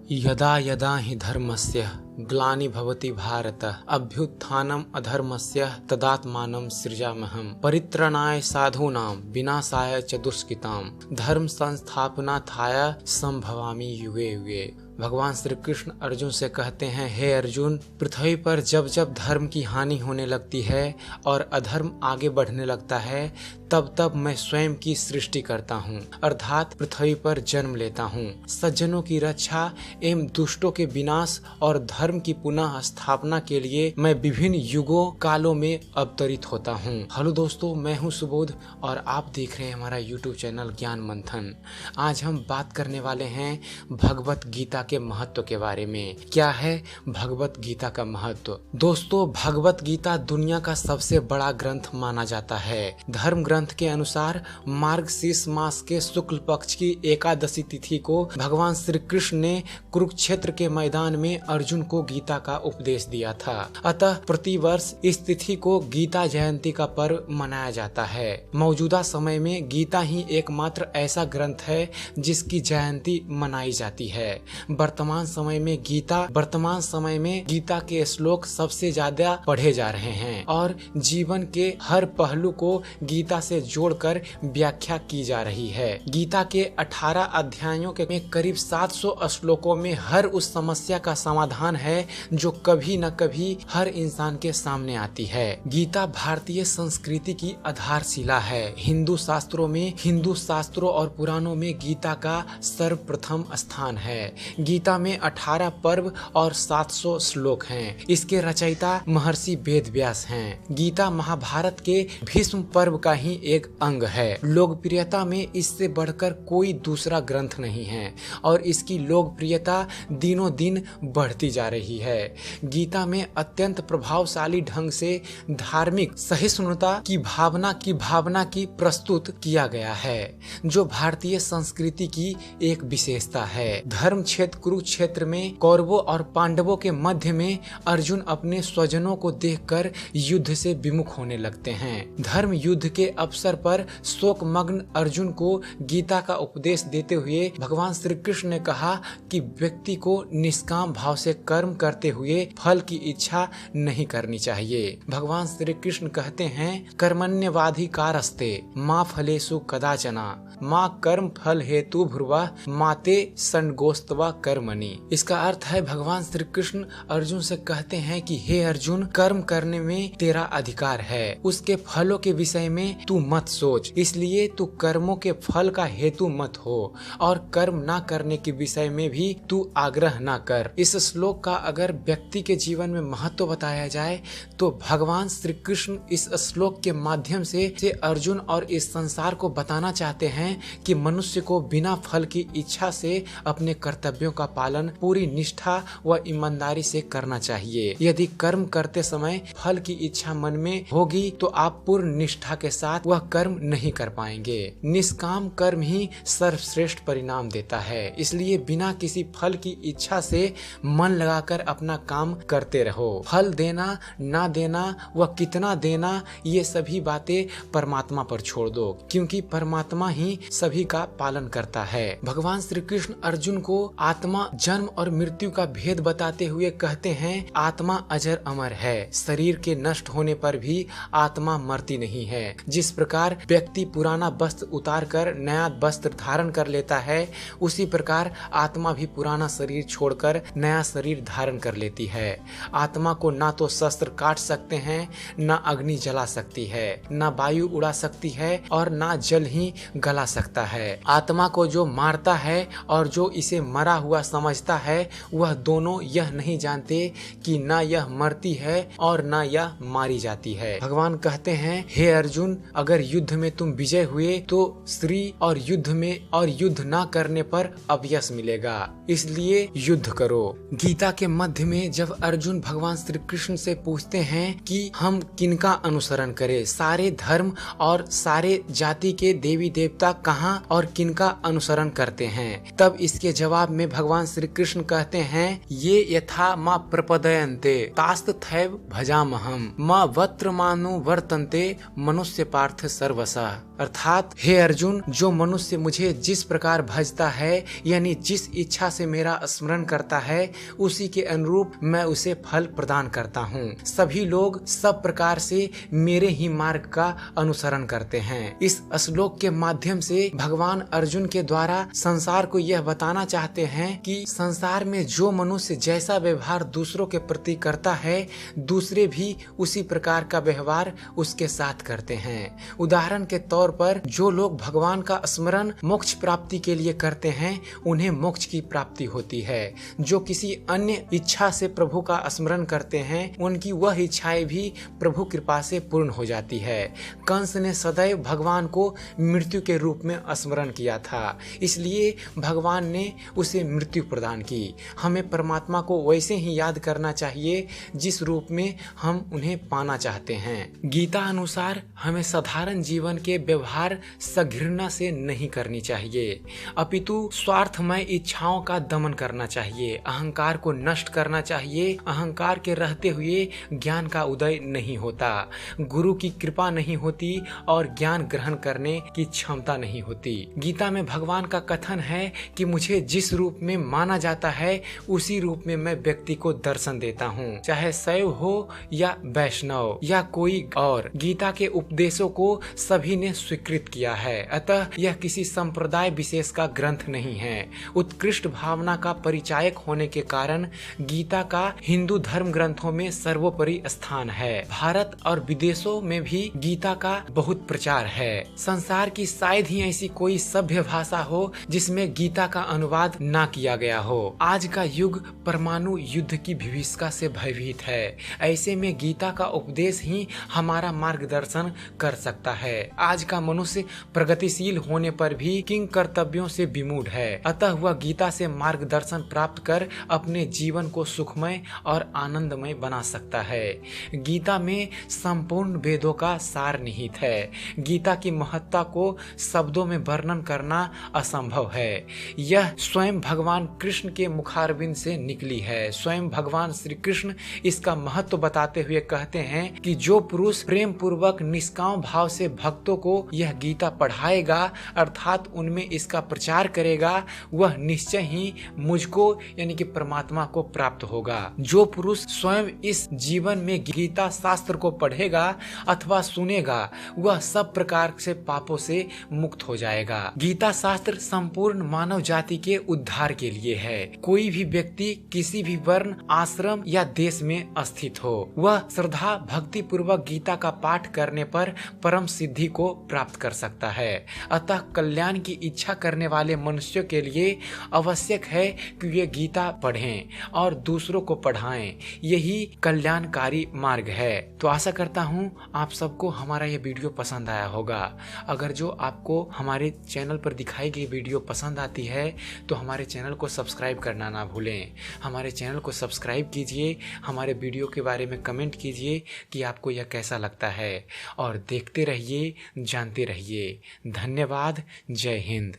यदा यदा हि धर्मस्य ग्लानि भवति भारत अभ्युत्थानम् अधर्मस्य तदात्मानं सृजाम्यहम् परित्राणाय साधूनां विनाशाय च दुष्कृतां धर्म संस्थापनार्थाय संभवामि युगे युगे। भगवान श्री कृष्ण अर्जुन से कहते हैं, हे अर्जुन, पृथ्वी पर जब जब धर्म की हानि होने लगती है और अधर्म आगे बढ़ने लगता है तब तब मैं स्वयं की सृष्टि करता हूँ, अर्थात पृथ्वी पर जन्म लेता हूँ। सज्जनों की रक्षा एवं दुष्टों के विनाश और धर्म की पुनः स्थापना के लिए मैं विभिन्न युगों कालों में अवतरित होता हूँ। हेलो दोस्तों, मैं हूँ सुबोध और आप देख रहे हैं हमारा यूट्यूब चैनल ज्ञान मंथन। आज हम बात करने वाले हैं भगवत गीता के महत्व के बारे में। क्या है भगवत गीता का महत्व? दोस्तों, भगवत गीता दुनिया का सबसे बड़ा ग्रंथ माना जाता है। धर्म ग्रंथ के अनुसार मार्गशीर्ष मास के शुक्ल पक्ष की एकादशी तिथि को भगवान श्री कृष्ण ने कुरुक्षेत्र के मैदान में अर्जुन को गीता का उपदेश दिया था। अतः प्रतिवर्ष इस तिथि को गीता जयंती का पर्व मनाया जाता है। मौजूदा समय में गीता ही एकमात्र ऐसा ग्रंथ है जिसकी जयंती मनाई जाती है। वर्तमान समय में गीता के श्लोक सबसे ज्यादा पढ़े जा रहे हैं और जीवन के हर पहलू को गीता से जोड़कर व्याख्या की जा रही है। गीता के 18 अध्यायों के में करीब 700 श्लोकों में हर उस समस्या का समाधान है जो कभी न कभी हर इंसान के सामने आती है। गीता भारतीय संस्कृति की आधारशिला है। हिंदू शास्त्रों और पुराणों में गीता का सर्वप्रथम स्थान है। गीता में 18 पर्व और 700 श्लोक हैं। इसके रचयिता महर्षि वेद व्यास हैं। गीता महाभारत के भीष्म पर्व का ही एक अंग है। लोकप्रियता में इससे बढ़कर कोई दूसरा ग्रंथ नहीं है और इसकी लोकप्रियता दिनों दिन बढ़ती जा रही है। गीता में अत्यंत प्रभावशाली ढंग से धार्मिक सहिष्णुता की भावना की प्रस्तुत किया गया है, जो भारतीय संस्कृति की एक विशेषता है। धर्म क्षेत्र कुरुक्षेत्र में कौरवों और पांडवों के मध्य में अर्जुन अपने स्वजनों को देखकर युद्ध से विमुख होने लगते हैं। धर्म युद्ध के अवसर पर शोकमग्न अर्जुन को गीता का उपदेश देते हुए भगवान श्री कृष्ण ने कहा कि व्यक्ति को निष्काम भाव से कर्म करते हुए फल की इच्छा नहीं करनी चाहिए। भगवान श्री कृष्ण कहते हैं, कर्मण्यवाधिकारस्ते मा फलेषु कदाचना माँ कर्म फल हेतु भ्रुवा माते संगोस्तवा कर्मणि। इसका अर्थ है भगवान श्री कृष्ण अर्जुन से कहते हैं कि हे अर्जुन, कर्म करने में तेरा अधिकार है, उसके फलों के विषय में तू मत सोच, इसलिए तू कर्मों के फल का हेतु मत हो और कर्म ना करने के विषय में भी तू आग्रह ना कर। इस श्लोक का अगर व्यक्ति के जीवन में महत्व बताया जाए तो भगवान श्री कृष्ण इस श्लोक के माध्यम से अर्जुन और इस संसार को बताना चाहते हैं कि मनुष्य को बिना फल की इच्छा से अपने कर्तव्यों का पालन पूरी निष्ठा व ईमानदारी से करना चाहिए। यदि कर्म करते समय फल की इच्छा मन में होगी तो आप पूर्ण निष्ठा के साथ वह कर्म नहीं कर पाएंगे। निष्काम कर्म ही सर्वश्रेष्ठ परिणाम देता है, इसलिए बिना किसी फल की इच्छा से मन लगाकर अपना काम करते रहो। फल देना ना देना व कितना देना ये सभी बातें परमात्मा पर छोड़ दो, क्योंकि परमात्मा ही सभी का पालन करता है। भगवान श्री कृष्ण अर्जुन को आत्मा, जन्म और मृत्यु का भेद बताते हुए कहते हैं, आत्मा अजर अमर है, शरीर के नष्ट होने पर भी आत्मा मरती नहीं है। जिस प्रकार व्यक्ति पुराना वस्त्र उतार कर नया वस्त्र धारण कर लेता है, उसी प्रकार आत्मा भी पुराना शरीर छोड़कर नया शरीर धारण कर लेती है। आत्मा को ना तो शस्त्र काट सकते हैं, ना अग्नि जला सकती है, ना वायु उड़ा सकती है और ना जल ही गला सकता है। आत्मा को जो मारता है और जो इसे मरा हुआ समझता है, वह दोनों यह नहीं जानते कि ना यह मरती है और ना यह मारी जाती है। भगवान कहते हैं, हे अर्जुन, अगर युद्ध में तुम विजय हुए तो श्री और युद्ध ना करने पर अपयश मिलेगा, इसलिए युद्ध करो। गीता के मध्य में जब अर्जुन भगवान श्री कृष्ण से पूछते हैं कि हम किनका अनुसरण करें, सारे धर्म और सारे जाति के देवी देवता कहाँ और किनका अनुसरण करते हैं, तब इसके जवाब में भगवान श्री कृष्ण कहते हैं, ये यथा माँ प्रपदयन्ते तास्त थैव भजामहम माँ वत्र मानु वर्तन्ते मनुष्य पार्थ सर्वसा। अर्थात हे अर्जुन, जो मनुष्य मुझे जिस प्रकार भजता है यानी जिस इच्छा से मेरा स्मरण करता है उसी के अनुरूप मैं उसे फल प्रदान करता हूँ। सभी लोग सब प्रकार से मेरे ही मार्ग का अनुसरण करते हैं। इस श्लोक के माध्यम से भगवान अर्जुन के द्वारा संसार को यह बताना चाहते हैं कि संसार में जो मनुष्य जैसा व्यवहार दूसरों के प्रति करता है दूसरे भी उसी प्रकार का व्यवहार उसके साथ करते हैं। उदाहरण के तौर पर जो लोग भगवान का स्मरण मोक्ष प्राप्ति के लिए करते हैं उन्हें मोक्ष की प्राप्ति होती है। जो किसी अन्य इच्छा से प्रभु का स्मरण करते हैं उनकी वह इच्छाएं भी प्रभु कृपा से पूर्ण हो जाती है। कंस ने सदैव भगवान को मृत्यु के रूप में स्मरण किया था, इसलिए भगवान ने उसे मृत्यु प्रदान की। हमें परमात्मा को वैसे ही याद करना चाहिए जिस रूप में हम उन्हें पाना चाहते हैं। गीता अनुसार हमें साधारण जीवन के व्यवहार सघृणा से नहीं करनी चाहिए, अपितु स्वार्थमय इच्छाओं का दमन करना चाहिए। अहंकार को नष्ट करना चाहिए। अहंकार के रहते हुए ज्ञान का उदय नहीं होता, गुरु की कृपा नहीं होती और ज्ञान ग्रहण करने की क्षमता नहीं होती। गीता में भगवान का कथन है कि मुझे जिस रूप में माना जाता है उसी रूप में मैं व्यक्ति को दर्शन देता हूँ, चाहे शैव हो या वैष्णव या कोई और। गीता के उपदेशों को सभी ने स्वीकृत किया है, अतः यह किसी संप्रदाय विशेष का ग्रंथ नहीं है। उत्कृष्ट भावना का परिचायक होने के कारण गीता का हिंदू धर्म ग्रंथों में सर्वोपरि स्थान है। भारत और विदेशों में भी गीता का बहुत प्रचार है। संसार की शायद ही ऐसी कोई सभ्य भाषा हो जिसमें गीता का अनुवाद ना किया गया हो। आज का युग परमाणु युद्ध की भीभत्सका से भयभीत है। ऐसे में गीता का उपदेश ही हमारा मार्गदर्शन कर सकता है। आज का मनुष्य प्रगतिशील होने पर भी किंग कर्तव्यों से विमूढ़ है, अतः वह गीता से मार्गदर्शन प्राप्त कर अपने जीवन को सुखमय और आनंदमय बना सकता है। गीता में संपूर्ण वेदों का सार निहित है। गीता की महत्ता को शब्दों में वर्णन करना असंभव है। यह स्वयं भगवान कृष्ण के मुखारविंद से निकली है। स्वयं भगवान श्री कृष्ण इसका महत्व बताते हुए कहते हैं कि जो पुरुष प्रेम पूर्वक निष्काम भाव से भक्तों को यह गीता पढ़ाएगा अर्थात उनमें इसका प्रचार करेगा, वह निश्चय ही मुझको यानी कि परमात्मा को प्राप्त होगा। जो पुरुष स्वयं इस जीवन में गीता शास्त्र को पढ़ेगा अथवा सुनेगा वह सब प्रकार से पापों से मुक्त हो जाएगा। गीता शास्त्र संपूर्ण मानव जाति के उद्धार के लिए है। कोई भी व्यक्ति किसी भी वर्ण, आश्रम या देश में स्थित हो वह श्रद्धा भक्ति पूर्वक गीता का पाठ करने पर परम सिद्धि को प्राप्त कर सकता है। अतः कल्याण की इच्छा करने वाले मनुष्यों के लिए आवश्यक है कि वे गीता पढ़ें और दूसरों को पढ़ाएं। यही कल्याणकारी मार्ग है। तो आशा करता हूँ आप सबको हमारा ये वीडियो पसंद आया होगा। अगर जो आपको हमारे चैनल पर दिखाई गई वीडियो पसंद आती है तो हमारे चैनल को सब्सक्राइब करना ना भूलें। हमारे चैनल को सब्सक्राइब कीजिए, हमारे वीडियो के बारे में कमेंट कीजिए कि आपको यह कैसा लगता है और देखते रहिए, जानते रहिए। धन्यवाद। जय हिंद।